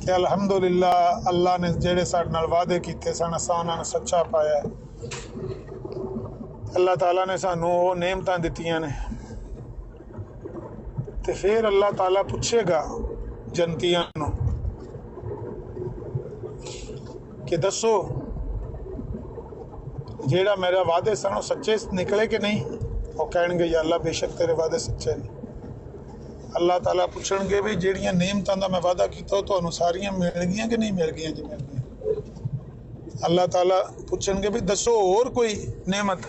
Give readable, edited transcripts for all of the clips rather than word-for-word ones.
کہ الحمدللہ اللہ نے جڑے ساڈے نال وعدے کیتے سن اساں انہاں نوں سچا پایا ہے۔ اللہ تعالیٰ نے سانوں وہ نعمتاں دتیاں نے تے پھر اللہ تعالیٰ پوچھے گا جنتیاں نوں کہ دسو جیڑا میرا وعدے سن وہ سچے نکلے کہ نہیں؟ وہ کہن گے یا اللہ بے شک تیرے وعدے سچے نے۔ اللہ تعالیٰ پوچھن گے بھی جیڑیاں نعمتاں دا میں وعدہ کیتا وہ تانوں ساریاں مل گئیاں کہ نہیں مل گئیاں؟ جی مل گئیاں۔ اللہ تعالیٰ پوچھن گے بھی دسو اور کوئی نعمت؟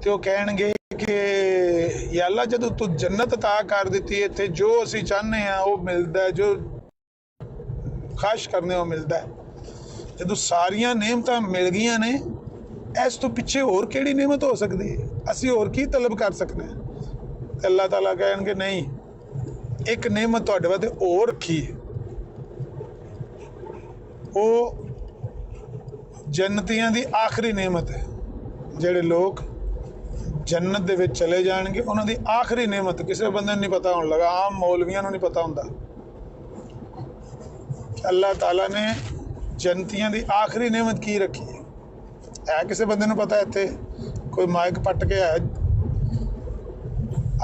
تے وہ کہن گے کہ یا اللہ جدو تو جنت عطا کر دیتی ہے تے جو اسی چاہنے ہیں وہ ملدا ہے، جو خواہش کرنے وہ ملدا ہے۔ جدو ساریاں نعمتاں مل گئیاں نے اس تو پیچھے اور کیڑی نعمت ہو سکتی ہے؟ اسی اور کی طلب کر سکنے ہیں؟ تے اللہ تعالیٰ کہن گے نہیں، ایک نعمت تہاڈے واسطے اور رکھی ہے، وہ جنتیاں دی آخری نعمت ہے۔ جڑے لوگ جنت دے وچ چلے جان گے انہاں دی آخری نعمت کسی بندے نوں نہیں پتہ ہون لگا، عام مولویاں نوں نہیں پتہ ہوندا کہ اللہ تعالیٰ نے جنتیاں دی آخری نعمت کی رکھی ہے کسی بندے نوں پتہ ہے؟ اتنے کوئی مائک پٹ کے ہے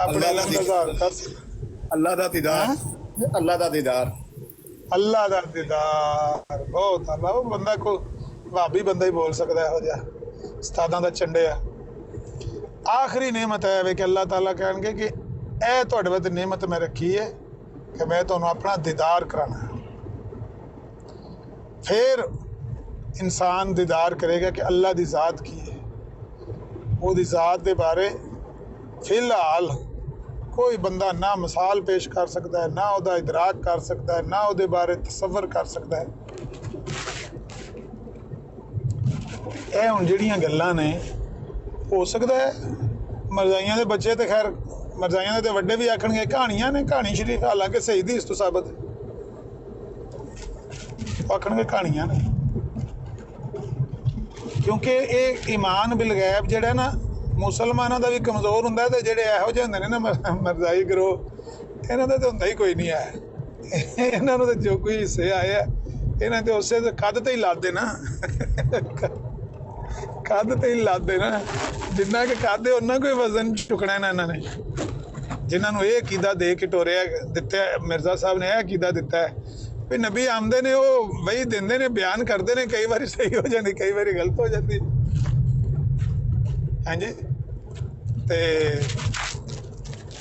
اپنے اللہ دا دیدار، اللہ دا دیدار، اللہ دا دیدار بہت اللہ وہ بندہ کو بھابی بندہ ہی بول سکتا ہے، ہو جا استاداں دا چنڈے ہے۔ آخری نعمت ہے کہ اللہ تعالیٰ کہیں گے کہ اے تہاڈے واسطے نعمت میں رکھی ہے کہ میں تانوں اپنا دیدار کرانا ہے۔ پھر انسان دیدار کرے گا کہ اللہ دی ذات کی ہے، وہ دی ذات دے بارے فی الحال کوئی بندہ نہ مثال پیش کر سکتا ہے، نہ وہ دا ادراک کر سکتا ہے، نہ وہ دے بارے تصور کر سکتا ہے۔ اے ہن جڑیاں گلاں نے ہو سکتا ہے مرزائیاں دے بچے تے خیر مرزائیاں دے تے وڈے بھی آکھن گے کہانیاں نے، کہانی شریف حالانکہ صحیح دی اس تو ثابت ہے، آکھن گے کہانیاں نے، کیونکہ ایک ایمان بالغیب جڑا ہے نا مسلمانوں دا بھی کمزور ہوندا ہے تے جڑے ایہو جہے ہوندے نے نا مرزائی گروہ انہاں دا تے ہوندا ہی کوئی نہیں ہے، انہاں نوں تے جو کوئی حصے آئے ہے انہاں تے اسے قد تے ہی لا دے نا، قد تے ہی لا دے نا، جنہ کہ قد ہے انہاں کوئی وزن چکنا ہے نا انہاں نے، جنہاں نوں یہ عقیدہ دے کے ٹوریا دتا ہے مرزا صاحب نے، یہ عقیدہ دتا ہے بھی نبی آمدے نے وہ وہی دیندے نے، بیان کرتے ہیں، کئی باری صحیح ہو جاتی کئی باری غلط ہو جاتی، ہاں جی تے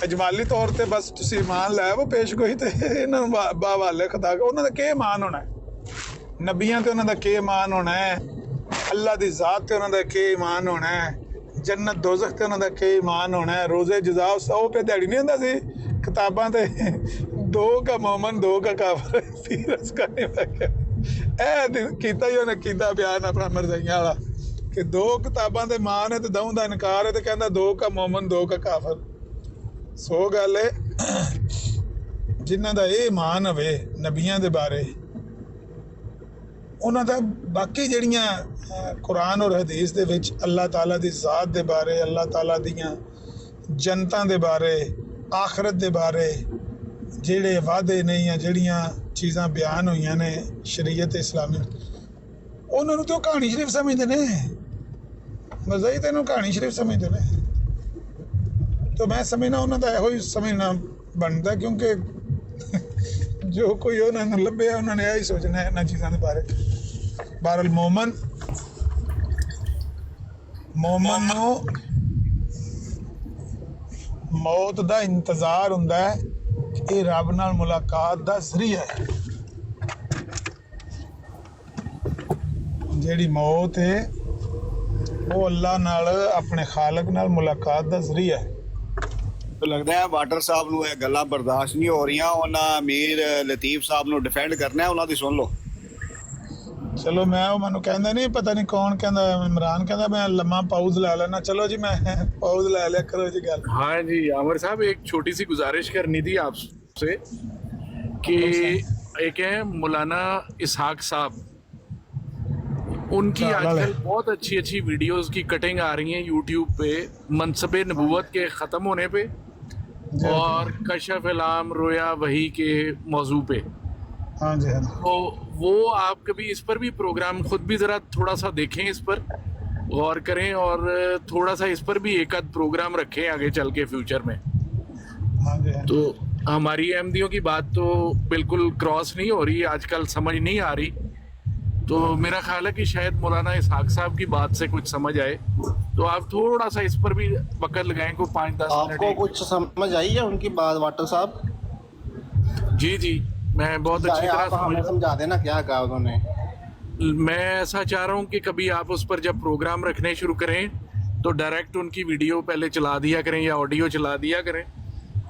اجمالی طور تے بس تسی ایمان لایا وہ پیش گوئی تے انہاں نوں باوالے خدا انہاں دا کی ایمان ہونا ہے، نبیاں تے انہاں دا کی ایمان ہونا ہے، اللہ دی ذات تے انہاں دا کی ایمان ہونا ہے، جنت دوزخ تے انہاں دا کی ایمان ہونا ہے، روزے جزا سو پہ دیہڑی نہیں ہوندا سی کتاباں تے 2 کا مومن 2 کا کافر 3 کا نہیں لگا، اے کیتا ہی انہیں کیتا بیان اپنا مرزائیاں والا کہ 2 کتاباں دے مان ہے تے 2 دا انکار ہے تے کہندا 2 کا مومن 2 کا کافر۔ سو گل ہے جنہاں دا اے ایمان ہوئے نبیاں دے بارے انہاں دا باقی جڑیاں قرآن اور حدیث دے وچ اللہ تعالیٰ دی ذات دے بارے، اللہ تعالیٰ دیاں جنتاں دے بارے، آخرت دے بارے جڑے وعدے نے یا جڑیاں چیزاں بیان ہوئیاں نے شریعت اسلامی انہوں نے تو کہانی شریف سمجھتے نے، مزہ ہی تینوں کہانی شریف سمجھتے نے، تو میں سمجھنا انہوں نے یہو سمجھنا بنتا کیونکہ جو کوئی انہوں نے لبھے انہوں نے یہی سوچنا ہے انہاں چیزاں دے بارے۔ بہر المومن نو موت دا انتظار ہوندا ہے، یہ رب نال ملاقات دا ذریعہ ہے، جیڑی موت ہے وہ اللہ نال اپنے خالق نال ملاقات دا ذریعہ ہے۔ تو لگتا ہے واٹر صاحب نو یہ گلاں برداشت نہیں ہو رہی، انہاں امیر لطیف صاحب نو ڈیفینڈ کرنا ہے، انہاں دی سن لو۔ چلو میں وہ مینوں کہندا نہیں پتہ نہیں کون کہندا عمران کہندا میں لمحہ پاؤز لے لینا، چلو جی میں پاؤز لے لیا کرو جی گل۔ ہاں جی عامر صاحب ایک چھوٹی سی گزارش کرنی تھی آپ سے کہ ایک ہے مولانا اسحاق صاحب، ان کی آج کل بہت اچھی اچھی ویڈیوز کی کٹنگ آ رہی ہیں یوٹیوب پہ منصب نبوت کے ختم ہونے پہ اور کشف العام رویا وحی کے موضوع پہ، हाँ जी हाँ जी तो वो आप कभी इस पर भी प्रोग्राम खुद भी ज़रा थोड़ा सा देखें, इस पर गौर करें और थोड़ा सा इस पर भी एक आध प्रोग्राम रखें आगे चल के फ्यूचर में। हाँ जी हाँ जी। तो हमारी अहमदियों की बात तो बिल्कुल क्रॉस नहीं हो रही आजकल, समझ नहीं आ रही। तो मेरा ख्याल है कि शायद मौलाना इसहाक साहब की बात से कुछ समझ आए, तो आप थोड़ा सा इस पर भी वक़्त लगाएं को 5-10 आपको मिनट। कुछ समझ आई है उनकी बात वाटर साहब? जी जी, मैं बहुत अच्छी चाहे तरह आप हमें समझा देना क्या कहा उन्होंने। मैं ऐसा चाह रहा हूँ कि कभी आप उस पर जब प्रोग्राम रखने शुरू करें तो डायरेक्ट उनकी वीडियो पहले चला दिया करें या ऑडियो चला दिया करें,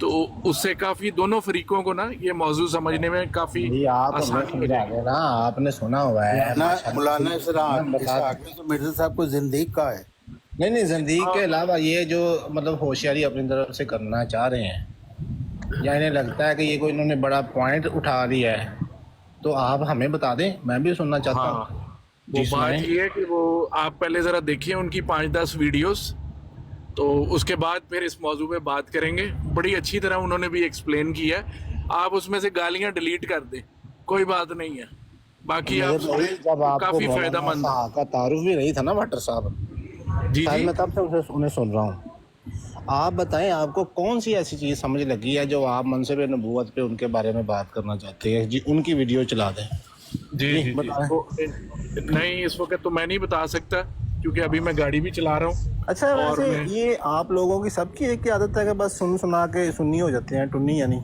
तो उससे काफ़ी दोनों फरीकों को ना ये मौजू समझने में काफ़ी जी आप हमें आसानी हो समझा जाएगी। देना, आपने सुना हुआ है। मौलाना इसहाक ने तो मिर्जा साहब को जिंदगी का है। नहीं जिंदगी के अलावा ये जो मतलब होशियारी अपनी तरफ से करना चाह रहे हैं, या इन्हें लगता है कि ये कोई इन्होंने बड़ा पॉइंट उठा लिया है, तो आप हमें बता दें, मैं भी सुनना चाहता हूँ। हाँ, वो जिसमें- बात ये है कि वो आप पहले ज़रा देखिए उनकी 5-10 वीडियोस, तो उसके बाद फिर इस मौजू पे बात करेंगे। बड़ी अच्छी तरह उन्होंने भी एक्सप्लेन किया है। आप उसमें से गालियां डिलीट कर दें, कोई बात नहीं है, बाकी आप मेरे भाई, जब आपको काफ़ी मौलाना फ़ायदेमंद है। इसहाक का तारुफ भी नहीं था ना वाटर साहब, जी शायद जी, मैं तब से उन्हें सुन रहा हूँ। आप बताएं आपको कौन सी ऐसी चीज़ समझ लगी है जो आप मनसब नबूवत पे उनके बारे में बात करना चाहते हैं? जी उनकी वीडियो चला दें। जी जी जी। बताएं। तो नहीं, इस वक्त तो मैं नहीं बता सकता क्योंकि अभी मैं गाड़ी भी चला रहा हूँ। अच्छा और वैसे मैं- ये आप लोगों की सबकी एक ही आदत है कि बस सुन सुना के सुन्नी हो जाते हैं, टुन्नी यानी?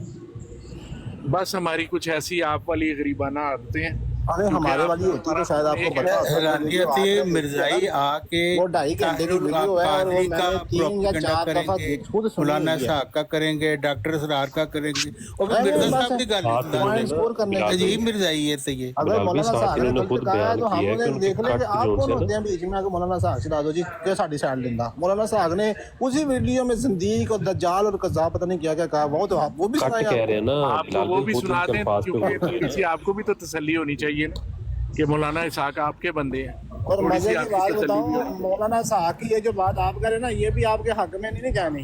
बस हमारी कुछ ऐसी आप वाली गरीबाना आदतें हैं। अरे क्योंकि हमारे आप- वाली होती तो शायद आपको एक- पता होता। हैरानियत ये मिर्जाई आके वो 2.5 घंटे की वीडियो है और वो कादरी का मैंने 3 या 4 दफा करेंगे, खुद सुनी मौलाना हुई है। इसहाक का करेंगे, डॉक्टर असरार का करेंगे, और फिर नहीं, मिर्जा बस साहब की गाली पॉइंट स्कोर करने के लिए। अजीब मिर्जाई है तो ये। अगर गुलाबी मौलाना साहब साहब ने इन्होंने गलत खुद कहा है बयान तो हम किया है उन्हें कि देख उनकी लें कि कट आप जोन कौन से होते हैं बीच में आके मौलाना साहब सिरा दो जी के साड़ी साइड लेंदा। मौलाना साहब ने उसी वीडियो में जिंदीक और दज्जाल और कज़ाब पता नहीं क्या क्या कहा, वो तो वो भी कट सुनाए कह रहे हैं ना आप तो वो भी बहुत सुना उनके दें अल्फाज पे क्योंकि बोलते हैं। थोड़ी सी आपको भी तो तसल्ली होनी चाहिए ना कि मौलाना इसहाक आपके बंदे हैं। और थोड़ी सी मजे की आपकी बात तसल्ली भी बताऊं, होनी चाहिए। मौलाना साहब की ये जो बात आप करें ना, ये भी आपके हक में नहीं जानी,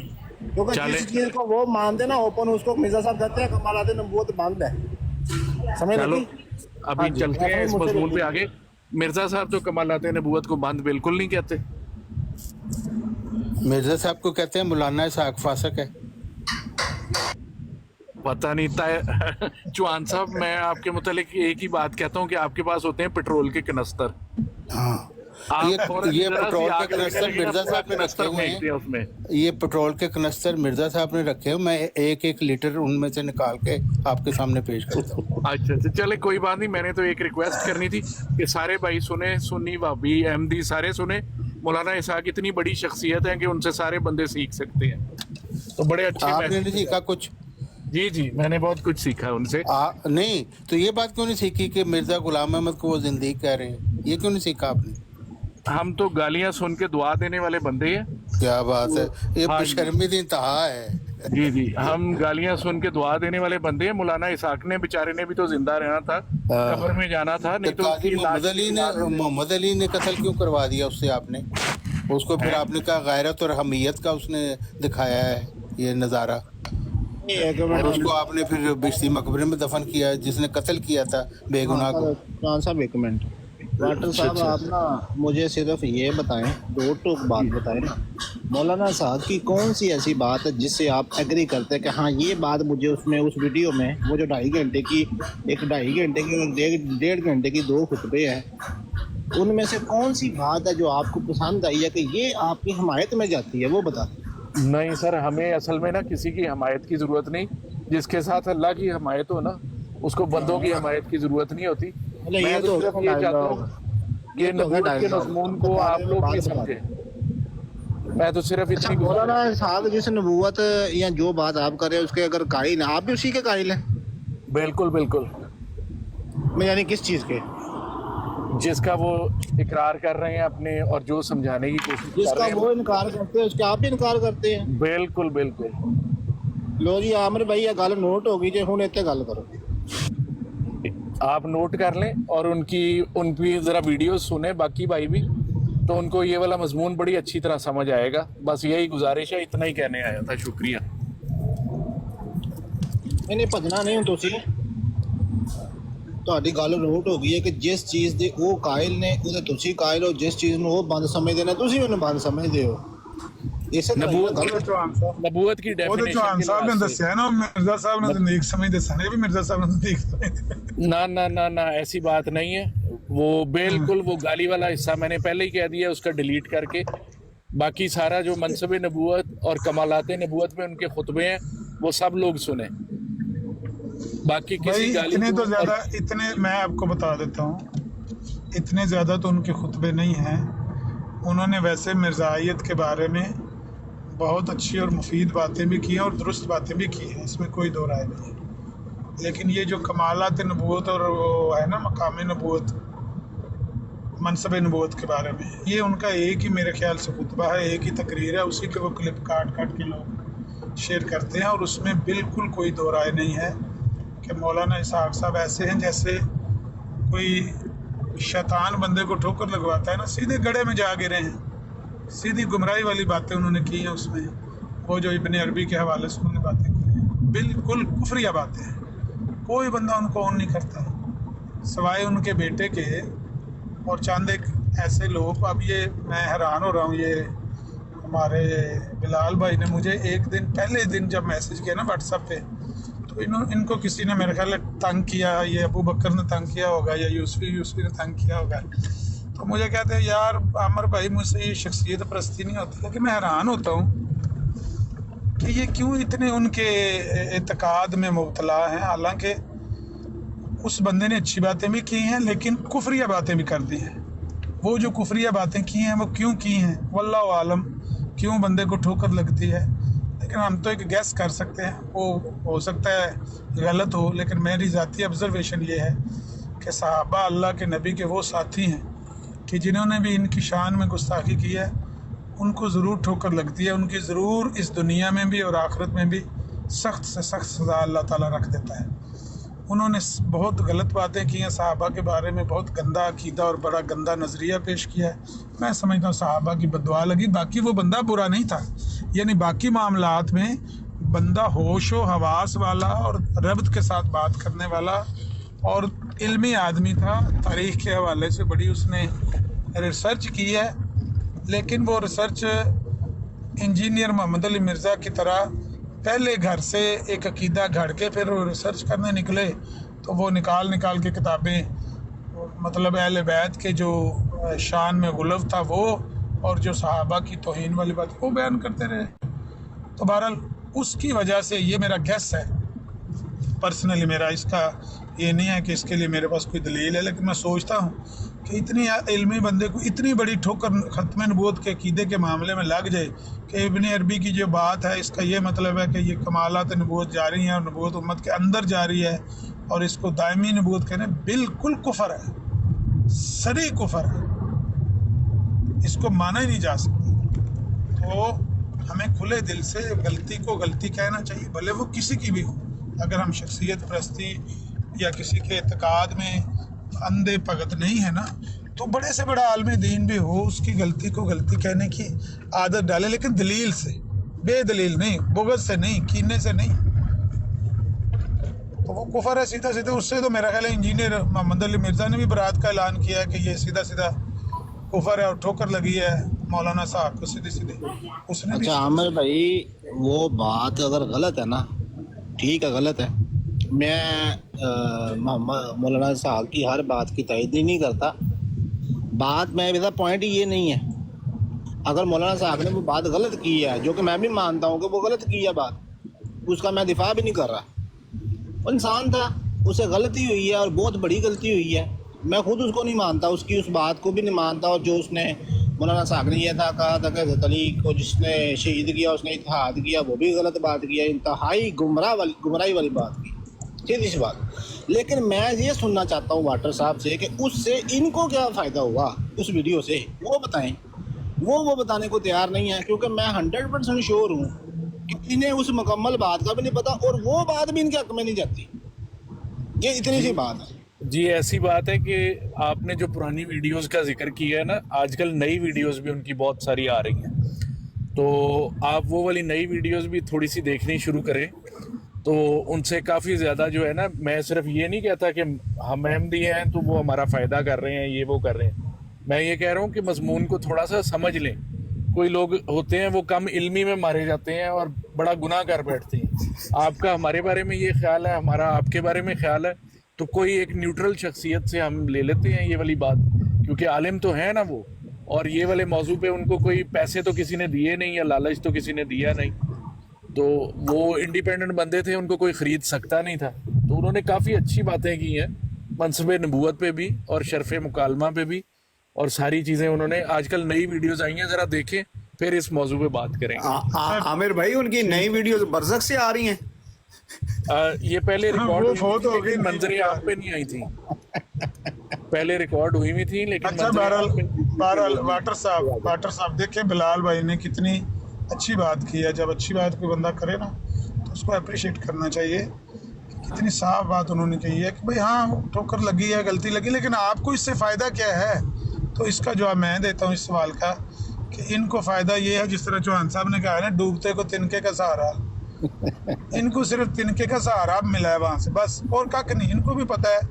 क्योंकि चले। जिस चीज को वो मानते ना ओपन, उसको मिर्जा साहब कहते हैं कमालात नबूवत बंद है। समझ चलो लगी? हाँ अभी जी, चलते हैं आपने इस मुझसे मजमून पे पूछा। आगे। मिर्जा साहब तो कमालात नबूवत को बंद बिल्कुल नहीं कहते। मिर्जा साहब को कहते हैं मौलाना इसहाक फासिक है। पता नहीं तय चौहान साहब, मैं आपके मुतालिक एक ही बात कहता हूँ कि आपके पास होते हैं पेट्रोल के कनस्तर। हाँ, आप फौरन ये जरा सी पेट्रोल आग के लगने कनस्तर लगी ना, मिर्जा पूरा साहब ने रखे कनस्तर हुए फेंकते हैं हैं। उसमें। ये पेट्रोल के कनस्तर मिर्जा साहब ने रखे हुए, मैं 1-1 लीटर उनमें से निकाल के आपके सामने पेश करता हूँ। अच्छा अच्छा, चले कोई बात नहीं। मैंने तो एक रिक्वेस्ट करनी थी कि सारे भाई सुने, सुन्नी भाभी अहमदी सारे सुने। मौलाना इसहाक इतनी बड़ी शख्सियत है कि उनसे सारे बंदे सीख सकते हैं, तो बड़े अच्छे आपने मैसेज- नहीं सीखा कुछ? जी जी, मैंने बहुत कुछ सीखा है उनसे। नहीं तो ये बात क्यों नहीं सीखी कि मिर्जा गुलाम अहमद को वो जिंदगी कह रहे हैं? ये क्यों नहीं सीखा आपने? हम तो गालियां सुन के दुआ देने वाले बंदे हैं। क्या बात है, ये हाँ जी। बेशर्मी की इंतहा है। जी जी, हम गालियां सुन के दुआ देने वाले बंदे हैं। मौलाना इसहाक ने बेचारे ने भी तो जिंदा रहना था, कब्र में जाना था, नहीं तो काजी उसकी लाश- मोहम्मद अली ने कत्ल क्यों करवा दिया उससे आपने? उसको फिर आपने कहा गैरत और हमीयत का उसने दिखाया है ये नज़ारा, और उसको आपने फिर बिश्ती मकबरे में दफन किया जिसने कत्ल किया था बेगुनाह को। कौन सा एक मिनट वाटर साहब, आप ना मुझे सिर्फ ये बताएं, 2 टूक बात बताएं ना, मौलाना साहब की कौन सी ऐसी बात है जिससे आप एग्री करते हैं कि हाँ ये बात मुझे उसमें उस वीडियो में वो जो 2.5 घंटे की, एक 2.5 घंटे की, 1.5 घंटे की 2 खुतबे हैं, उनमें से कौन सी बात है जो आपको पसंद आई है कि ये आपकी हमायत में जाती है, वो बता दें। नहीं सर, हमें असल में ना किसी की हमायत की ज़रूरत नहीं। जिसके साथ अल्लाह की हमायत हो ना, उसको बंदों की हमायत की ज़रूरत नहीं होती। ये मैं तो तो सिर्फ ये चाहता हूँ कि ये तो नबूवत के डायलॉग। मज़मून को आप लोग भी समझें। मैं तो सिर्फ अच्छा, इतनी मौलाना साहब जिस नबूवत या जो बात आप कर रहे हैं उसके अगर कायल हैं, आप भी उसी के कायल हैं? बिल्कुल बिल्कुल, मैं यानी किस चीज़ के? जिसका वो इकरार कर रहे हैं अपने और जो समझाने की कोशिश कर जिसका रहे वो हैं, इनकार करते हैं उसका आप भी इनकार करते हैं। बिल्कुल बिल्कुल। लो जी आमिर भाई, ये गल नोट हो गई जे हुण इत्थे गल करो। आप नोट कर लें और उनकी ज़रा वीडियो सुने बाकी भाई भी, तो उनको ये वाला मजमून बड़ी अच्छी तरह समझ आएगा। बस यही गुजारिश है, इतना ही कहने आया था। शुक्रिया। नहीं भजना नहीं हूँ तुसी ਤੁਹਾਡੀ ਗੱਲ ਨੋਟ ਹੋ ਗਈ ਹੈ ਕਿ ਜਿਸ ਚੀਜ਼ ਦੇ ਉਹ ਕਾਇਲ ਨੇ ਉਹਦੇ ਤੁਸੀਂ ਕਾਇਲ ਹੋ, ਜਿਸ ਚੀਜ਼ ਨੂੰ ਉਹ ਬੰਦ ਸਮਝਦੇ ਨੇ ਤੁਸੀਂ ਉਹਨੂੰ ਬੰਦ ਸਮਝਦੇ ਹੋ। ਇਸੇ ਤਰ੍ਹਾਂ ਨਬੂਵਤ ਗੱਲ ਚੌਹਾਨ ਸਾਹਿਬ नबूवत की ਉਹਦੇ ਚੌਹਾਨ डेफिनेशन ਸਾਹਿਬ ਨੇ ਦੱਸਿਆ ਨਾ, ਮਿਰਜ਼ਾ ਸਾਹਿਬ ਨੇ ਤਾਂ ਨੇਕ ਸਮਝਦੇ ਸਨ, ਇਹ ਵੀ ਮਿਰਜ਼ਾ ਸਾਹਿਬ ਨੇ ਨੇਕ ਸਮਝਦੇ। ना ना ना ना ऐसी बात नहीं है, वो बिल्कुल वो गाली वाला हिस्सा मैंने पहले ही कह दिया, उसका डिलीट करके बाकी सारा जो मनसब नबूवत और कमालात नबूवत में उनके खुतबे हैं वो सब लोग सुने। बाकी भाई किसी गाली इतने तो को ज्यादा, इतने मैं आपको बता देता हूँ, इतने ज्यादा तो उनके खुतबे नहीं हैं। उन्होंने वैसे मिर्ज़ाइयत के बारे में बहुत अच्छी और मुफीद बातें भी की हैं और दुरुस्त बातें भी की हैं, इसमें कोई दो राय नहीं है। लेकिन ये जो कमालात नबूवत और वो है ना मकाम नबूवत, मनसब नबूवत के बारे में, ये उनका एक ही मेरे ख्याल से खुतबा है, एक ही तकरीर है, उसी के वो क्लिप काट काट के लोग शेयर करते हैं। और उसमें बिल्कुल कोई दो राय नहीं है कि मौलाना इसहाक साहब ऐसे हैं जैसे कोई शैतान बंदे को ठोकर लगवाता है ना, सीधे गड्ढे में जा गिरे हैं। सीधी गुमराही वाली बातें उन्होंने की हैं उसमें, वो जो इब्न अरबी के हवाले से उन्होंने बातें की हैं, बिल्कुल कुफरिया बातें हैं। कोई बंदा उनको ऑन नहीं करता सवाए उनके बेटे के और चंद एक ऐसे लोग। अब ये मैं हैरान हो रहा हूँ, ये हमारे बिलाल भाई ने मुझे एक दिन पहले दिन जब मैसेज किया ना व्हाट्सएप पे, तो इनको किसी ने मेरे ख्याल तंग किया, ये अबू बकर ने तंग किया होगा या यूसुफी ने तंग किया होगा। तो मुझे कहते हैं यार आमर भाई मुझसे ये शख्सियत परस्ती नहीं होती, लेकिन मैं हैरान होता हूँ कि ये क्यों इतने उनके एतकाद में मुबतला हैं। हालांकि उस बंदे ने अच्छी बातें भी की हैं लेकिन कुफरिया बातें भी कर दी हैं। वो जो कुफरिया बातें की हैं वो क्यों की हैं, वल्लाहु आलम, क्यों बंदे को ठोकर लगती है। लेकिन हम तो एक गैस कर सकते हैं, वो हो सकता है गलत हो, लेकिन मेरी ज़ाती ऑब्जर्वेशन ये है कि सहाबा अल्लाह के नबी के वो साथी हैं कि जिन्होंने भी इनकी शान में गुस्ताखी की है उनको ज़रूर ठोकर लगती है, उनकी ज़रूर इस दुनिया में भी और आखिरत में भी सख्त से सख्त सज़ा अल्लाह ताला रख देता है। उन्होंने बहुत गलत बातें की हैं, सहाबा के बारे में बहुत गंदा अकीदा और बड़ा गंदा नज़रिया पेश किया है। मैं समझता हूँ सहाबा की बददुआ लगी, बाकी वो बंदा बुरा नहीं था। यानी बाकी मामलात में बंदा होश व हवास वाला और रब्त के साथ बात करने वाला और इल्मी आदमी था। तारीख़ के हवाले से बड़ी उसने रिसर्च की है, लेकिन वो रिसर्च इंजीनियर मोहम्मद अली मिर्ज़ा की तरह पहले घर से एक अकीदा घड़ के फिर वो रिसर्च करने निकले, तो वो निकाल के किताबें, मतलब अहले बैत के जो शान में गुलव था वो और जो सहाबा की तौहीन वाली बात वो बयान करते रहे। तो बहरहाल उसकी वजह से ये मेरा गैस है, पर्सनली मेरा इसका ये नहीं है कि इसके लिए मेरे पास कोई दलील है, लेकिन मैं सोचता हूँ कि इतनी इल्मी बंदे को इतनी बड़ी ठोकर ख़त्म नबूवत के अकीदे के मामले में लग जाए कि इब्न अरबी की जो बात है इसका ये मतलब है कि ये कमालात नबूवत जारी है और नबूवत उम्मत के अंदर जारी है और इसको दायमी नबूवत कहने बिल्कुल कुफर है, सरी कुफर है, इसको माना ही नहीं जा सकता। तो हमें खुले दिल से गलती को गलती कहना चाहिए, भले वो किसी की भी हो। अगर हम शख्सियत परस्ती या किसी के एतकाद में अंधे भगत नहीं है ना, तो बड़े से बड़ा आलम दीन भी हो उसकी गलती को गलती कहने की आदत डाले, लेकिन दलील से, बेदलील नहीं, बुग़्ज़ से नहीं, कीने से नहीं। तो वो कुफर है सीधा सीधा। उससे तो मेरा ख्याल है इंजीनियर मोहम्मद अली मिर्ज़ा ने भी बरात का ऐलान किया है कि ये सीधा सीधा कुफर है और ठोकर लगी है मौलाना साहब को सीधे सीधे उसने। अच्छा आमिर भाई, वो बात अगर गलत है ना, ठीक है गलत है, मैं मौलाना साहब की हर बात की तइद नहीं करता। बात में मेरा पॉइंट ये नहीं है, अगर मौलाना साहब ने वो बात गलत की है, जो कि मैं भी मानता हूँ कि वो गलत की है बात, उसका मैं दिफा भी नहीं कर रहा। वो इंसान था, उसे गलती हुई है और बहुत बड़ी गलती हुई है। मैं खुद उसको नहीं मानता, उसकी उस बात को भी नहीं मानता। और जो उसने मौलाना साहब ने यह था कहा था कि हज़रत अली को जिसने शहीद किया उसने इत्तेहाद किया, वो भी गलत बात किया, इंतहाई गुमराही वाली बात की, सीधी सी बात। लेकिन मैं ये सुनना चाहता हूँ वाटर साहब से कि उससे इनको क्या फ़ायदा हुआ उस वीडियो से, वो बताएं। वो बताने को तैयार नहीं है, क्योंकि मैं 100% श्योर हूँ कि इन्हें उस मुकम्मल बात का भी नहीं पता और वो बात भी इनके हक़ में नहीं जाती। ये इतनी सी बात है जी। ऐसी बात है कि आपने जो पुरानी वीडियोस का जिक्र किया है ना, आजकल नई वीडियोस भी उनकी बहुत सारी आ रही हैं, तो आप वो वाली नई वीडियोस भी थोड़ी सी देखनी शुरू करें। तो उनसे काफ़ी ज़्यादा जो है ना, मैं सिर्फ ये नहीं कहता कि हम अहमदी हैं तो वो हमारा फ़ायदा कर रहे हैं, ये वो कर रहे हैं। मैं ये कह रहा हूँ कि मज़मून को थोड़ा सा समझ लें। कोई लोग होते हैं वो कम इल्मी में मारे जाते हैं और बड़ा गुनाह कर बैठते हैं। आपका हमारे बारे में ये ख्याल है, हमारा आपके बारे में ख्याल है, तो कोई एक न्यूट्रल शख्सियत से हम ले लेते हैं ये वाली बात, क्योंकि आलिम तो है ना वो, और ये वाले मौजू पे उनको कोई पैसे तो किसी ने दिए नहीं या लालच तो किसी ने दिया नहीं, तो वो इंडिपेंडेंट बंदे थे, उनको कोई ख़रीद सकता नहीं था। तो उन्होंने काफ़ी अच्छी बातें की हैं मनसब नबूवत पे भी और शरफ़ मुकालमा पे भी, और सारी चीज़ें उन्होंने, आजकल नई वीडियोज़ आई हैं, ज़रा देखें फिर इस मौजू पे बात करेंगे। आमिर भाई उनकी नई वीडियोस बरज़क से आ रही हैं। ये पहले रिकॉर्ड वो बहुत हो गई, मंजरे आप पे नहीं आई थी, पहले रिकॉर्ड हुई भी थी लेकिन अच्छा, बहरहाल वाटर साहब देखें, बिलाल भाई ने कितनी अच्छी बात की है। जब अच्छी बात कोई बंदा करे ना तो उसको अप्रिशिएट करना चाहिए। कितनी साफ बात उन्होंने कही है कि भाई हाँ ठोकर लगी है, गलती लगी, लेकिन आपको इससे फ़ायदा क्या है? तो इसका जवाब मैं देता हूँ इस सवाल का कि इनको फ़ायदा ये है, जिस तरह चौहान साहब ने कहा है ना, डूबते को तिनके का सहारा। इनको सिर्फ तिनके का सहारा मिला है वहाँ से, बस, और कख नहीं। इनको भी पता है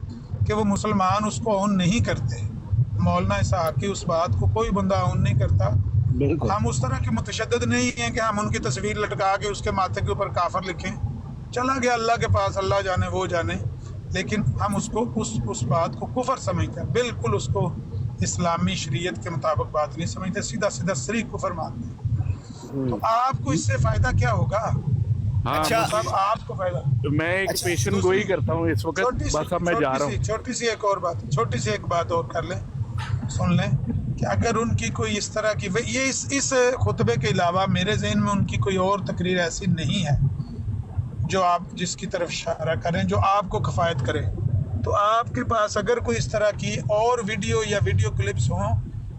कि वो मुसलमान उसको ऑन नहीं करते। मौलाना इसहाक की उस बात को कोई बंदा ऑन नहीं करता। हम उस तरह के मुतशद्दिद नहीं हैं कि हम उनकी तस्वीर लटका के उसके माथे के ऊपर काफर लिखें। चला गया अल्लाह के पास, अल्लाह जाने वो जाने, लेकिन हम उसको उस बात को कुफर समझते हैं, बिल्कुल उसको इस्लामी शरीयत के मुताबिक बात नहीं समझते, सीधा सीधा शरीक कुफर मानते हैं। तो आपको इससे फ़ायदा क्या होगा? हाँ, अच्छा, साहब आपको फ़ायदा, तो मैं एक पेशन गोई करता हूँ इस वक्त, बस अब मैं जा रहा हूँ। छोटी सी एक बात और कर लें, सुन लें कि अगर उनकी कोई इस तरह की, ये इस खुतबे के अलावा मेरे ज़हन में उनकी कोई और तकरीर ऐसी नहीं है जो आप जिसकी तरफ इशारा करें, जो आपको किफ़ायत करे। तो आपके पास अगर कोई इस तरह की और वीडियो या वीडियो क्लिप्स हों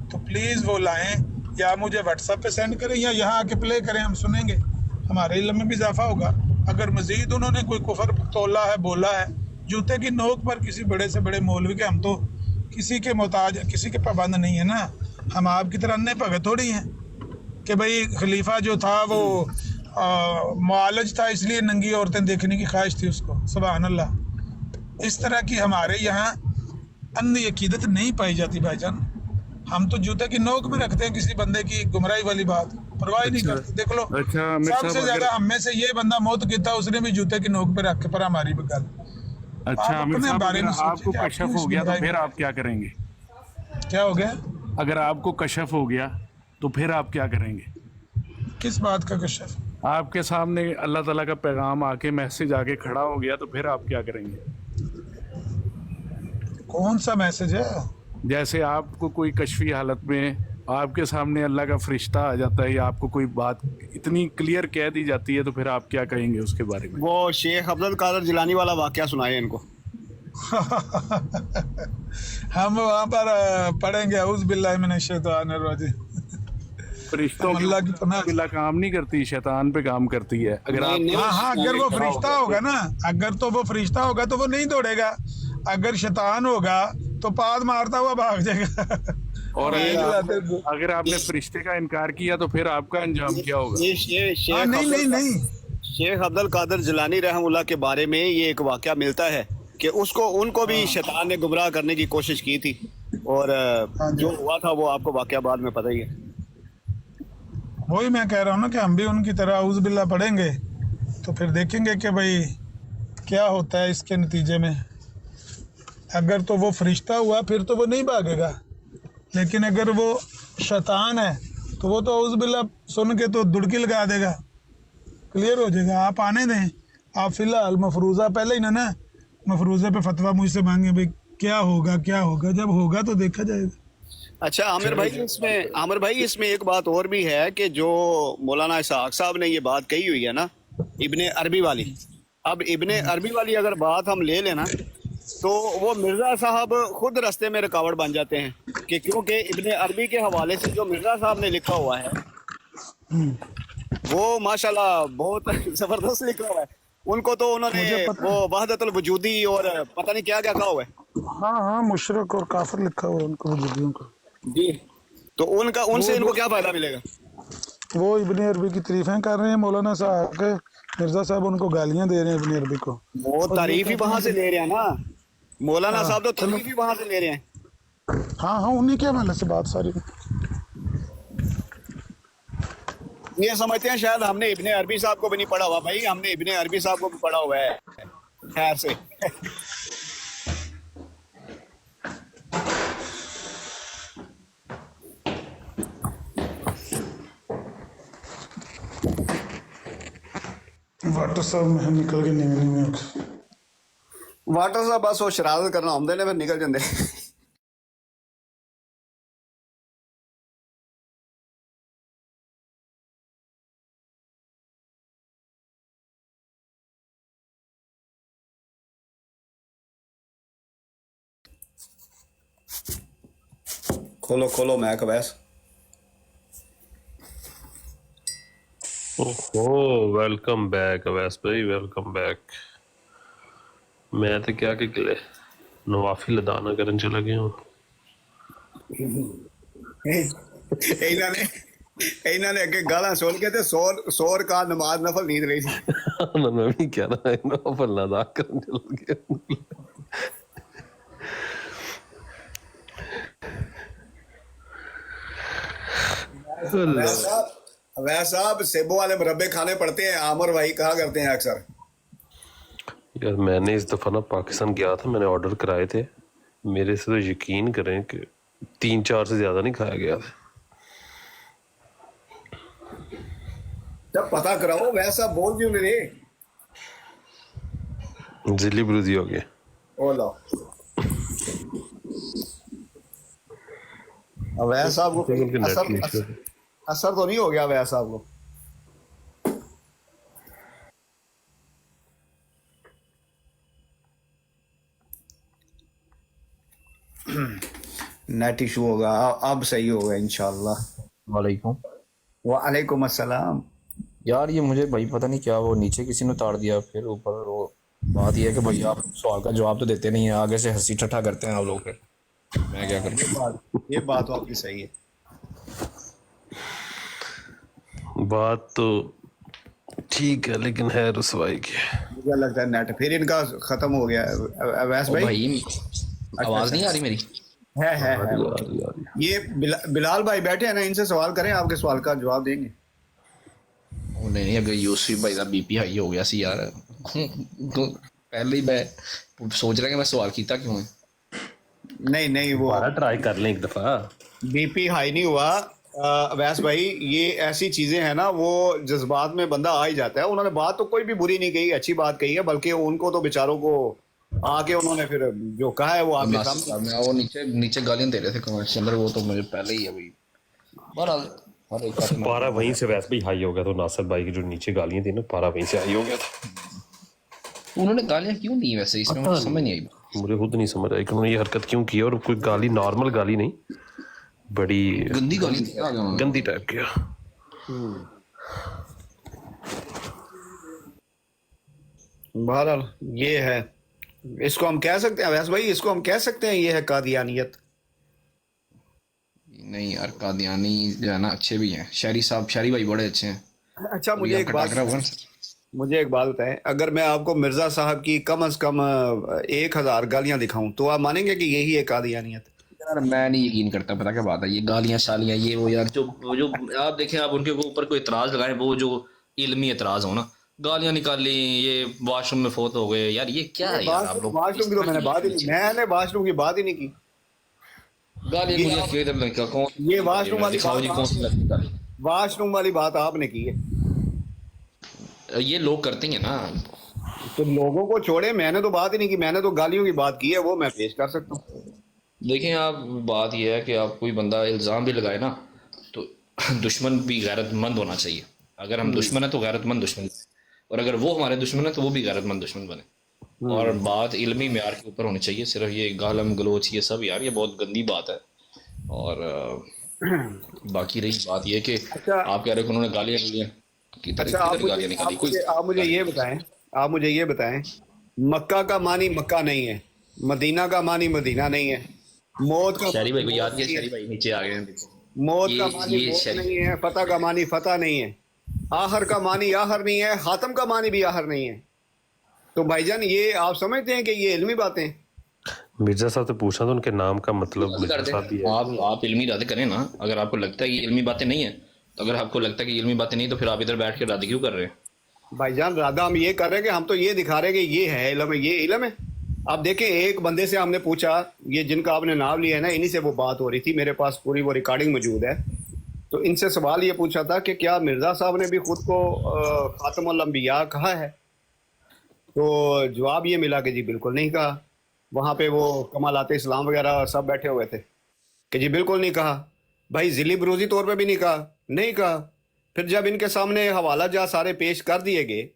तो प्लीज़ वो लाएं, या मुझे व्हाट्सएप पे सेंड करें या यहाँ आके प्ले करें, हम सुनेंगे, हमारे इल्म में भी इजाफा होगा। अगर मज़ीद उन्होंने कोई कुफर तोला है, बोला है, जूते की नोक पर किसी बड़े से बड़े मौलवी के, हम तो किसी के मोहताज, किसी के पाबंद नहीं है ना। हम आपकी तरह अन्य भगत थोड़ी हैं कि भाई खलीफा जो था वो मुआलज था इसलिए नंगी औरतें देखने की ख्वाहिश थी उसको। सुभान अल्लाह, इस तरह की हमारे यहाँ अंधी अकीदत नहीं पाई जाती भाईजान। हम तो जूते की नोक में रखते हैं किसी बंदे की गुमराही वाली बात, परवाह नहीं करते। देख लो, सबसे ज्यादा हम में से ये बंदा मौत कीता, उसने भी जूते की नोक पे रख के पर हमारी बगल। अच्छा आमिर साहब, अगर आपको कशफ हो गया तो फिर आप क्या करेंगे? क्या हो गया? अगर आपको कशफ हो गया तो फिर आप क्या करेंगे? किस बात का कशफ? आपके सामने अल्लाह ताला का पैगाम आके, मैसेज आके खड़ा हो गया तो फिर आप क्या करेंगे? कौन सा मैसेज है? जैसे आपको कोई कशफी हालत में आपके सामने अल्लाह का फरिश्ता आ जाता है या आपको कोई बात इतनी क्लियर कह दी जाती है, तो फिर आप क्या कहेंगे उसके बारे में? वो शेख अब्दुल कादिर जिलानी वाला वाकया सुनाए इनको। हम वहाँ पर पढ़ेंगे औज़ बिल्लाहि मिनश शैतानिर रजीम। फरिश्तों अल्लाह की पनाह। बिल्ला काम नहीं करती, शैतान पे काम करती है। अगर आप हाँ, अगर वो फरिश्ता होगा ना, अगर तो वो फरिश्ता होगा तो वो नहीं दौड़ेगा। अगर शैतान होगा तो पाद मारता हुआ भाग जाएगा। और अगर आपने फरिश्ते का इनकार किया तो फिर आपका अंजाम क्या होगा? नहीं, शेख अब्दुल कादिर जिलानी रहमुल्लाह के बारे में ये एक वाकया मिलता है कि उनको भी शैतान ने गुमराह करने की कोशिश की थी, और जो हुआ था वो आपको वाकया बाद में पता ही है। वही मैं कह रहा हूँ ना कि हम भी उनकी तरह औज़ बिल्लाह पढ़ेंगे तो फिर देखेंगे कि भाई क्या होता है इसके नतीजे में। अगर तो वो फरिश्ता हुआ फिर तो वो नहीं भागेगा, लेकिन अगर वो शैतान है तो वो तो औज़ बिल्लाह सुन के तो दुड़की लगा देगा, क्लियर हो जाएगा। आप आने दें, आप फिलहाल मफरूज़ा पहले ही ना मफरूज़े पे फतवा मुझसे मांगे, भाई क्या होगा, जब होगा तो देखा जाएगा। अच्छा आमिर भाई इसमें एक बात और भी है कि जो मौलाना इसहाक साहब ने ये बात कही हुई है ना, इब्ने अरबी वाली, अब इब्ने अरबी वाली अगर बात हम ले लेना तो वो मिर्ज़ा साहब खुद रास्ते में रुकावट बन जाते हैं कि क्योंकि इब्ने अरबी के हवाले से जो मिर्ज़ा साहब ने लिखा हुआ है वो माशाल्लाह बहुत ज़बरदस्त लिखा हुआ है। उनको तो उन्होंने वो वहदतुल वजूदी और पता नहीं क्या क्या कहा हुआ है। हाँ, मुशरक और काफिर लिखा हुआ है उनको, वजूदियों का जी। तो उनसे इनको क्या फायदा मिलेगा? वो इब्ने अरबी की तारीफें कर रहे हैं मौलाना साहब के मिर्जा साहब उनको गालियां दे रहे हैं इब्ने अरबी को। वो तारीफ ही वहां से ले रहे हैं ना, मौलाना साहब तो तारीफ ही वहां से ले रहे हैं। हाँ हाँ, उन्हीं के हवाले से बात सारी। ये समझते हैं शायद हमने इब्ने अरबी साहब को भी नहीं पढ़ा हुआ। भाई हमने इब्ने अरबी साहब को भी पढ़ा हुआ है, खैर से। वाटर साहब में निकल के नीवे नीवे होके। वाटर साहब बस वो शरारत करना आਉਂਦੇ ਨੇ, ਫਿਰ ਨਿਕਲ ਜਾਂਦੇ। खोलो खोलो मैक वैस। ओहो, वेलकम बैक अवैस भाई, वेलकम बैक। मैं तो क्या कि किले नवाफिल अदाना करन चला गया हूँ। ਇਹਨਾਂ ਨੇ ਅੱਗੇ ਗਾਲਾਂ ਸੁਣ ਕੇ ਤੇ 100 ਰਕਾਤ ਨਮਾਜ਼ ਨਫਲ ਨੀਂਦ ਰਹੀ ਸੀ। मैं भी कह रहा है नवाफिल अदा करन चला गया। अवैस साहब सेबों वाले मुरब्बे खाने पड़ते हैं, आमर भाई कहा करते हैं अक्सर। यार मैंने इस दफा ना पाकिस्तान गया था, मैंने ऑर्डर कराए थे, मेरे से तो यकीन करें कि 3-4 से ज्यादा नहीं खाया गया था। जब पता कराओ वैसा बोल क्यों नहीं रहे। जिली बरूदी हो गया। ओ लो अवैस साहब को असर तो नहीं हो गया अवैस साहब को। नेट इशू होगा, अब सही होगा इंशाल्लाह। वालेकुम। वालेकुम अस्सलाम। यार ये मुझे भाई पता नहीं क्या वो नीचे किसी ने उतार दिया, फिर ऊपर वो बात ये है कि भाई आप सवाल का जवाब तो देते नहीं है, आगे से हंसी ठट्ठा करते हैं आप लोग, फिर मैं क्या करूँ। ये बात तो आपकी सही है। बात तो ठीक है लेकिन है रसवाई की। मुझे लगता है नेट फिर इनका खत्म हो गया। अवैस ओ भाई भाई आवाज नहीं आ रही मेरी? है ये बिलाल भाई बैठे हैं ना, इनसे सवाल करें, आपके सवाल का जवाब देंगे। ओ नहीं अगर यूसुफ भाई का बीपी हाई हो गया सी यार। तो पहले ही मैं सोच रहा कि मैं सवाल किया क्यों है। नहीं वो ट्राई कर लें एक दफा। बीपी हाई नहीं हुआ अवैस भाई, ये ऐसी चीजें हैं ना, वो जज्बात में बंदा आ ही जाता है। उन्होंने बात तो कोई भी बुरी नहीं कही, अच्छी बात कही है, बल्कि उनको तो बेचारों को आके उन्होंने फिर जो कहा है वो आपके सामने। वो नीचे गालियां दे रहे थे कमेंट्स के अंदर, वो तो मुझे पहले ही है भाई। बहरहाल हर एक का पारा वहीं से वैसे भी हाई हो गया, तो नासिर भाई की जो नीचे गालियां थी ना, पारा वहीं से हाई हो गया था। उन्होंने गालियां क्यों दी वैसे, इसमें मुझे समझ नहीं आई। मुझे खुद नहीं समझ आई कि उन्होंने ये हरकत क्यों की, और कोई गाली नॉर्मल गाली नहीं, बड़ी गंदी गाली थी गंदी टाइप की। बहरहाल ये है, इसको हम कह सकते हैं अवैस भाई, इसको हम कह सकते हैं ये है कादियानियत। नहीं यार कादियानी जो है ना अच्छे भी हैं, शहरी साहब शहरी भाई बड़े अच्छे हैं। अच्छा मुझे एक बात बताएं, अगर मैं आपको मिर्जा साहब की कम से कम 1000 गालियां दिखाऊं तो आप मानेंगे कि यही है कादियानियत? यार मैं नहीं यकीन करता, पता क्या बात है, ये गालियां शालियां ये वो यार जो आप देखें, आप उनके ऊपर कोई इतराज लगाएं, वो जो इल्मी इतराज हो ना, गालियां निकाली, ये वॉशरूम में फोत हो गए, यार ये क्या है यार आप लोग। वॉशरूम की तो मैंने वॉशरूम की बात ही नहीं की। गालियां ये वॉशरूम वाली बात आपने की है, ये लोग करते हैं ना। तो लोगों को छोड़े, मैंने तो बात ही नहीं की, मैंने तो गालियों की बात की है, वो मैं पेश कर सकता हूँ। देखें आप, बात यह है कि आप कोई बंदा इल्ज़ाम भी लगाए ना, तो दुश्मन भी गैरतमंद होना चाहिए। अगर हम दुश्मन है तो गैरतमंद दुश्मन, और अगर वो हमारे दुश्मन है तो वो भी गैरतमंद दुश्मन बने। और बात इल्मी मेयार के ऊपर होनी चाहिए, सिर्फ ये गालम गलोच ये सब यार ये बहुत गंदी बात है। और बाकी रही बात ये कि आप कह रहे हो कि उन्होंने गालियाँ अच्छा आप मुझे ये बताएं, मक्का का मानी मक्का नहीं है, मदीना का मानी मदीना नहीं है, मौत का शहरी भाई को याद किया, शहरी भाई नीचे आ गए हैं, मौत का मानी मौत नहीं है, फतह का मानी फतह नहीं है, آخر کا معنی آخر نہیں ہے، خاتم کا معنی بھی آخر نہیں ہے. تو بھائی جان یہ آپ سمجھتے ہیں کہ یہ علمی باتیں؟ مرزا صاحب سے پوچھنا تو ان کے نام کا مطلب مرزا صاحب بھی ہے. آپ علمی ارادے کریں نا. اگر آپ کو لگتا ہے یہ علمی باتیں نہیں ہیں تو اگر آپ کو لگتا ہے کہ یہ علمی باتیں نہیں تو پھر آپ ادھر بیٹھ کے ارادے کیوں کر رہے ہیں؟ بھائی جان ارادہ ہم یہ کر رہے ہیں کہ ہم تو یہ دکھا رہے ہیں کہ یہ ہے علم ہے، یہ علم ہے. آپ دیکھیں ایک بندے سے ہم نے پوچھا، یہ جن کا آپ نے نام لیا ہے نا، انہی سے وہ بات ہو رہی تھی، میرے پاس پوری وہ ریکارڈنگ موجود ہے. تو ان سے سوال یہ پوچھا تھا کہ کیا مرزا صاحب نے بھی خود کو خاتم الانبیاء کہا ہے؟ تو جواب یہ ملا کہ جی بالکل نہیں کہا. وہاں پہ وہ کمالات اسلام وغیرہ سب بیٹھے ہوئے تھے کہ جی بالکل نہیں کہا. بھائی ذیلی بروزی طور پہ بھی نہیں کہا، نہیں کہا. پھر جب ان کے سامنے حوالہ جات سارے پیش کر دیے گئے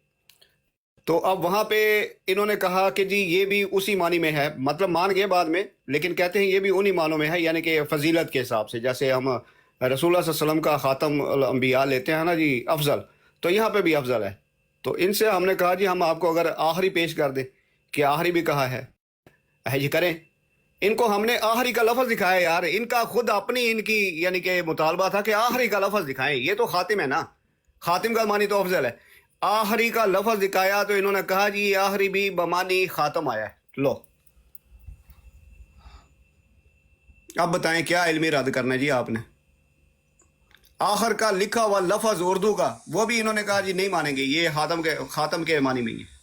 تو اب وہاں پہ انہوں نے کہا کہ جی یہ بھی اسی معنی میں ہے، مطلب مان گئے بعد میں، لیکن کہتے ہیں یہ بھی انہی معنوں میں ہے، یعنی کہ فضیلت کے حساب سے. جیسے ہم رسول اللہ صلی اللہ علیہ وسلم کا خاتم الانبیاء لیتے ہیں نا جی افضل، تو یہاں پہ بھی افضل ہے. تو ان سے ہم نے کہا جی ہم آپ کو اگر آخری پیش کر دیں کہ آخری بھی کہا ہے جی کریں. ان کو ہم نے آخری کا لفظ دکھایا یار، ان کا خود اپنی ان کی یعنی کہ مطالبہ تھا کہ آخری کا لفظ دکھائیں. یہ تو خاتم ہے نا، خاتم کا معنی تو افضل ہے. آخری کا لفظ دکھایا تو انہوں نے کہا جی آخری بھی بمانی خاتم آیا ہے. لو اب بتائیں کیا علمی رد کرنا ہے جی آپ نے؟ آخر کا لکھا ہوا لفظ اردو کا وہ بھی انہوں نے کہا جی نہیں مانیں گے، یہ خاتم کے معنی میں ہی ہے.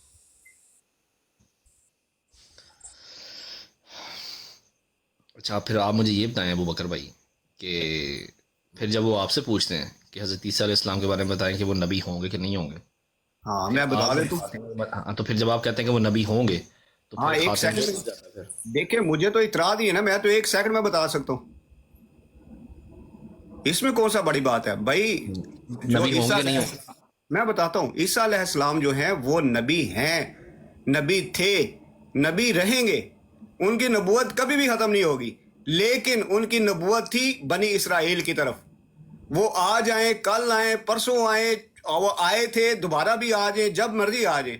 اچھا پھر آپ مجھے یہ بتائیں ابو بکر بھائی کہ پھر جب وہ آپ سے پوچھتے ہیں کہ حضرت عیسیٰ علیہ السلام کے بارے میں بتائیں کہ وہ نبی ہوں گے کہ نہیں ہوں گے، ہاں میں بتا دیتا ہوں. تو پھر جب آپ کہتے ہیں کہ وہ نبی ہوں گے تو ہاں پھر ایک خاتم سیکنڈ دیکھیں، مجھے تو اطراع ہی ہے نا، میں تو ایک سیکنڈ میں بتا سکتا ہوں. اس میں کون سا بڑی بات ہے بھائی؟ جو نبی ہوں عیسیٰ گے نہیں ہوں گے؟ میں بتاتا ہوں، عیسیٰ علیہ السلام جو ہیں وہ نبی ہیں، نبی تھے، نبی رہیں گے. ان کی نبوت کبھی بھی ختم نہیں ہوگی، لیکن ان کی نبوت تھی بنی اسرائیل کی طرف. وہ آج آئیں، کل آئیں، پرسوں آئیں، وہ آئے تھے، دوبارہ بھی آ جائیں، جب مرضی آ جائیں.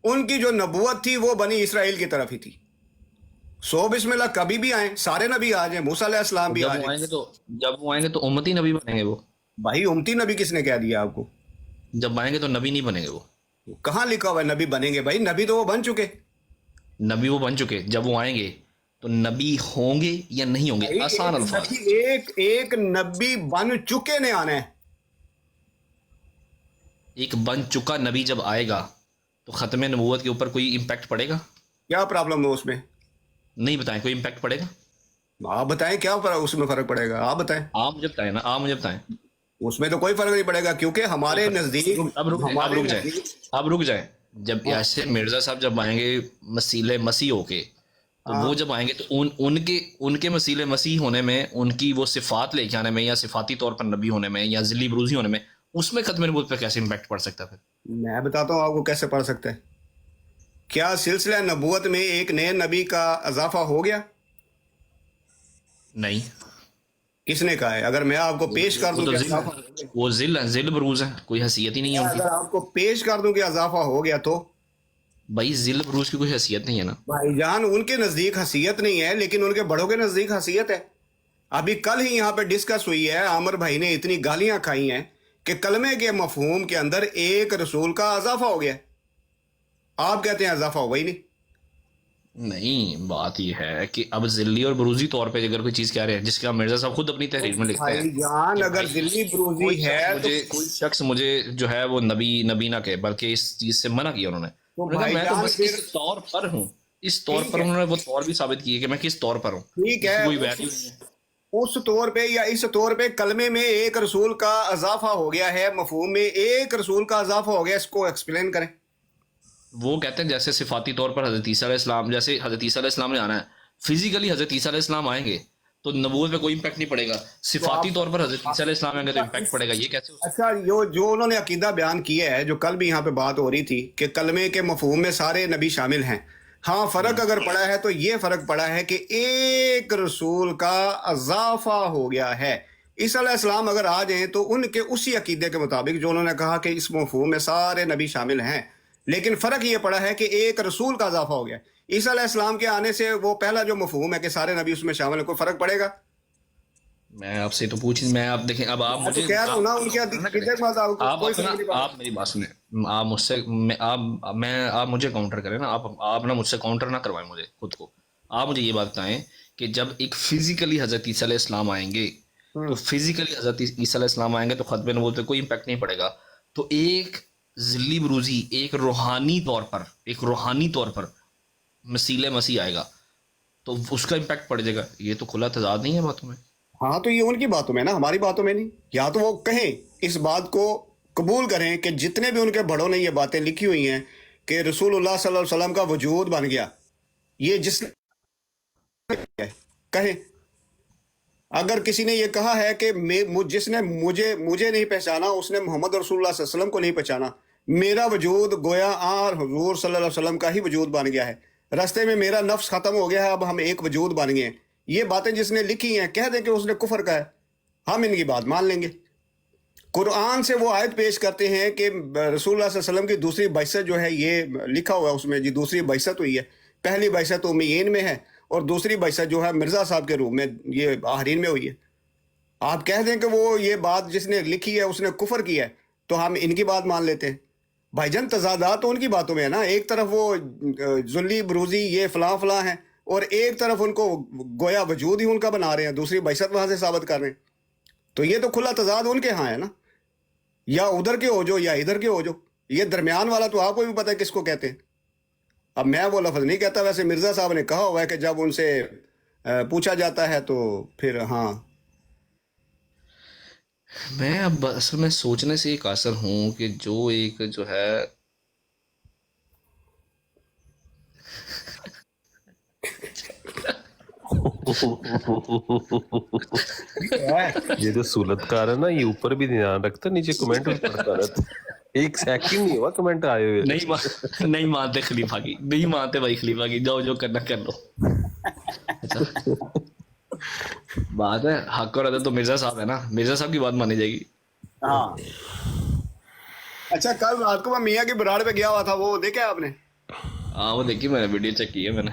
ان کی جو نبوت تھی وہ بنی اسرائیل کی طرف ہی تھی. سو بسم اللہ کبھی بھی آئیں، سارے نبی آ جائیں، موسیٰ علیہ السلام بھی آ جب وہ جائیں. آئیں گے تو امتی نبی بنیں گے وہ. بھائی امتی نبی کس نے کہہ دیا آپ کو؟ جب آئیں گے تو نبی نہیں بنیں گے وہ. کہاں لکھا ہوا ہے نبی بنیں گے؟ بھائی نبی تو وہ بن چکے. نبی وہ بن چکے، جب وہ آئیں گے تو نبی ہوں گے یا نہیں ہوں گے؟ آسان الفاظ. ایک نبی بن چکے نے آنا ہے. ایک بن چکا نبی جب آئے گا تو ختم نبوت کے اوپر کوئی امپیکٹ پڑے گا؟ کیا پرابلم ہے اس میں؟ نہیں بتائیں کوئی امپیکٹ پڑے گا؟ آپ بتائیں کیا اس میں فرق پڑے گا، آپ بتائیں. آپ مجھے بتائیں نا، آپ مجھے بتائیں. اس میں تو کوئی فرق نہیں پڑے گا کیونکہ ہمارے نزدیک اب رک جائیں. جب ایسے مرزا صاحب جب آئیں گے مسیح مسیح ہو کے، تو وہ جب آئیں گے تو ان کے مسیح مسیح ہونے میں، ان کی وہ صفات لے کے آنے میں، یا صفاتی طور پر نبی ہونے میں، یا ذلی بروزی ہونے میں، اس میں ختم نبوت پہ کیسے امپیکٹ پڑ سکتا ہے؟ پھر میں بتاتا ہوں آپ کو کیسے پڑھ سکتے ہیں. کیا سلسلہ نبوت میں ایک نئے نبی کا اضافہ ہو گیا؟ نہیں. کس نے کہا ہے؟ اگر میں آپ کو پیش کر دوں کہ وہ ذل بروز ہے، کوئی حیثیت ہی نہیں ہے ان کی. اگر آپ کو پیش کر دوں کہ اضافہ ہو گیا تو بھائی ذل بروز کی کوئی حیثیت نہیں ہے نا بھائی جان. ان کے نزدیک حیثیت نہیں ہے لیکن ان کے بڑوں کے نزدیک حیثیت ہے. ابھی کل ہی یہاں پہ ڈسکس ہوئی ہے، عامر بھائی نے اتنی گالیاں کھائی ہیں کہ کلمے کے مفہوم کے اندر ایک رسول کا اضافہ ہو گیا. آپ کہتے ہیں اضافہ ہوا ہی نہیں. نہیں، بات یہ ہے کہ اب ذلی اور بروزی طور پہ اگر کوئی چیز کہہ رہے ہیں جس کا مرزا صاحب خود اپنی تحریر میں لکھتے ہیں، بھائی جان اگر ذلی بروزی ہے تو کوئی شخص مجھے جو ہے وہ نبی نہ کہے، بلکہ اس چیز سے منع کیا انہوں نے. میں تو بس اس طور پر ہوں، اس طور پر انہوں نے وہ طور بھی ثابت کی ہے کہ میں کس طور پر ہوں. ٹھیک ہے، کوئی ویلیو نہیں ہے. اس طور پہ یا اس طور پہ کلمے میں ایک رسول کا اضافہ ہو گیا ہے، مفہوم میں ایک رسول کا اضافہ ہو گیا، اس کو ایکسپلین کریں. وہ کہتے ہیں جیسے صفاتی طور پر حضرت عیسیٰ علیہ السلام، جیسے حضرت عیسیٰ علیہ السلام نے آنا ہے، فزیکلی حضرت عیسیٰ علیہ السلام آئیں گے تو نبوت پہ کوئی امپیکٹ نہیں پڑے گا. صفاتی طور پر حضرت عیسیٰ علیہ السلام آئیں گے تو امپیکٹ پڑے گا. یہ کیسے؟ اچھا جو انہوں نے عقیدہ بیان کیا ہے، جو کل بھی یہاں پہ بات ہو رہی تھی کہ کلمے کے مفہوم میں سارے نبی شامل ہیں. ہاں فرق اگر پڑا ہے تو یہ فرق پڑا ہے کہ ایک رسول کا اضافہ ہو گیا ہے. عیسیٰ علیہ السلام اگر آ جائیں تو ان کے اسی عقیدے کے مطابق جو انہوں نے کہا کہ اس مفہوم میں سارے نبی شامل ہیں، لیکن فرق یہ پڑا ہے کہ ایک رسول کا اضافہ ہو گیا. عیسیٰ علیہ السلام کے آنے سے وہ پہلا جو مفہوم ہے کہ سارے نبی اس میں شامل ہیں، کوئی فرق پڑے گا؟ मैं आपसे तो पूछ, मैं आप देखें, अब आप मैं मुझे तो कह रहा हूँ ना, उनके किधर बात आपको आप कोई अपना, समझ नहीं पा रहा। आप मेरी बात सुने, आप मुझसे आप मुझे काउंटर करें ना, आप ना मुझसे काउंटर ना करवाएं मुझे खुद को। आप मुझे ये बात बताएं कि जब एक फिजिकली हजरत ईसा अलैहि इस्लाम आएंगे, तो फिजिकली हजरत ईसा अलैहि इस्लाम आएंगे तो खतबे नबूवत पे कोई इम्पैक्ट नहीं पड़ेगा। तो एक ज़िल्ली बरूजी एक रूहानी तौर पर मसीह मसीह आएगा तो उसका इम्पैक्ट पड़ जाएगा। ये तो खुला तजाद नहीं है बातों में। हाँ, तो ये उनकी बातों में ना, हमारी बातों में नहीं। या तो वो कहें, इस बात को कबूल करें कि जितने भी उनके बड़ों ने ये बातें लिखी हुई हैं कि रसूलुल्लाह सल्लल्लाहु अलैहि वसल्लम का वजूद बन गया, ये जिसने कहें। अगर किसी ने ये कहा है कि जिसने मुझे नहीं पहचाना उसने मोहम्मद रसूलुल्लाह सल्लल्लाहु अलैहि वसल्लम को नहीं पहचाना, मेरा वजूद गोया हुजूर सल्लल्लाहु अलैहि वसल्लम का ही वजूद बन गया है, रास्ते में मेरा नफ्स खत्म हो गया है, अब हम एक वजूद बन गए हैं। ये बातें जिसने लिखी हैं, कह दें कि उसने कुफर का है, हम इनकी बात मान लेंगे। कुरान से वो आयत पेश करते हैं कि रसूलुल्लाह सल्लल्लाहु अलैहि वसल्लम की दूसरी बैसत जो है, ये लिखा हुआ है उसमें जी दूसरी बैसत हुई है। पहली बैसत उम्मीन में है और दूसरी बैसत जो है मिर्ज़ा साहब के रूप में ये आखरीन में हुई है। आप कह दें कि वो ये बात जिसने लिखी है उसने कुफर किया है, तो हम इनकी बात मान लेते हैं। भाईजान तजादात तो उनकी बातों में है ना, एक तरफ वो जुल्ली बरूजी ये फलां है और एक तरफ उनको गोया वजूद ही उनका बना रहे हैं, दूसरी बैसत वहां से साबित कर रहे हैं। तो ये तो खुला तजाद उनके यहाँ है ना, या उधर के हो जो या इधर के हो जो। ये दरमियान वाला तो आपको भी पता है किसको कहते हैं। अब मैं वो लफ्ज़ नहीं कहता, वैसे मिर्ज़ा साहब ने कहा हुआ है कि जब उनसे पूछा जाता है तो फिर हाँ। मैं अब असल में सोचने से ये कासर हूँ कि जो एक जो है ये जो सुलतकार है ना, ये ऊपर भी ध्यान रखता, नीचे कमेंट भी पढ़ता रहता। एक सेकंड नहीं हुआ कमेंट आए हुए। नहीं मानते खलीफा की, नहीं मानते भाई खलीफा की, जाओ जो करना कर लो। अच्छा बात है हक और अदल तो मिर्जा साहब है ना, मिर्जा साहब की बात मानी जाएगी। हाँ, अच्छा कल रात को मैं मियाँ की बराड़ पे गया हुआ था, वो देखा आपने? हाँ वो देखी मैंने, वीडियो चेक की है मैंने।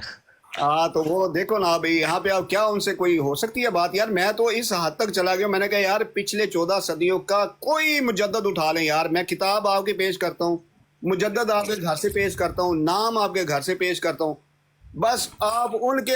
हाँ, तो वो देखो ना भाई, यहाँ पे आप क्या उनसे कोई हो सकती है बात? यार मैं तो इस हद तक चला गया, मैंने कहा यार पिछले 14 सदियों का कोई मुजद्दद उठा लें यार, मैं किताब आपके पेश करता हूँ, मुजद्दद आपके घर से पेश करता हूँ, नाम आपके घर से पेश करता हूँ, बस आप उनके